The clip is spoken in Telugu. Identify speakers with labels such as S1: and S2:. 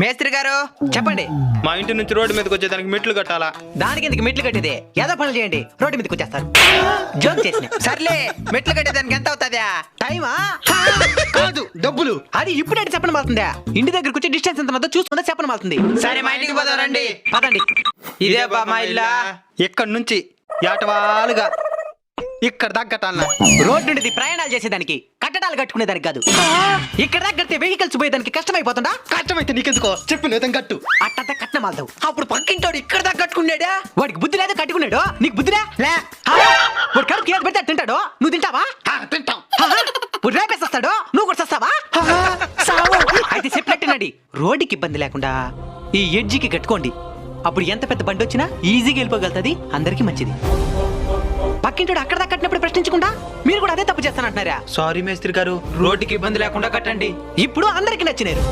S1: మేస్త్రి గారు చెప్పండి.
S2: మా ఇంటి నుంచి రోడ్డు మీదకి వచ్చేదానికి మెట్లు కట్టాలా?
S1: దానికి ఎందుకు మెట్లు కట్టేది? ఏదో పనులు చేయండి, రోడ్డు మీదకి వచ్చేస్తారు. జోక్ చేసిన సర్లే. మెట్లు కట్టేదానికి ఎంత అవుతుందా? టైమా కాదు, డబ్బులు. అది ఇప్పుడే చెప్పడం మారుతుందా? ఇంటి దగ్గరకు వచ్చి డిస్టెన్స్ ఎంత ఉందో చూసుకుంటే చెప్పడం మారుతుంది. సరే మా ఇంటికి పోదాం రండి. పదండి. ఇదే బా మా ఇల్లా.
S2: ఇక్కడ నుంచి యాటవాలుగా ఇక్కడ దగ్గటాలనా?
S1: రోడ్డు నుండి ప్రయాణాలు చేసేదానికి, కట్టడాలు కట్టుకునేదానికి కాదు. ఇక్కడ దగ్గర వెహికల్స్ పోయేదానికి కష్టమైపోతుందా?
S2: కష్టమైతే నీకెందుకో చెప్పు, నేతం కట్టు.
S1: అట్టంతా కట్నమాలతావు. అప్పుడు పక్కింటోడు ఇక్కడ దాకా కట్టుకున్నాడా? వాడికి బుద్ధి లేదా? కట్టుకున్నాడు. నీకు బుద్ధి లే? వాడు కడుపు ఏది పెడితే తింటాడు. నువ్వు తింటావా?
S2: తింటాం.
S1: వాడు రేపేస్తాడు, నువ్వు కూడా చేస్తావా? అయితే చెప్పినట్టేనండి. రోడ్డుకి ఇబ్బంది లేకుండా ఈ ఎడ్జికి కట్టుకోండి. అప్పుడు ఎంత పెద్ద బండి వచ్చినా ఈజీగా వెళ్ళిపోగలుగుతుంది. అందరికీ మంచిది. పక్కింటోడు అక్కడ దాకా కట్టినప్పుడు ప్రశ్నించకుండా మీరు కూడా అదే తప్పు చేస్తానంటున్నారా?
S2: సారీ మేస్త్రి గారు, రోడ్డుకి ఇబ్బంది లేకుండా కట్టండి.
S1: ఇప్పుడు అందరికి నచ్చినారు.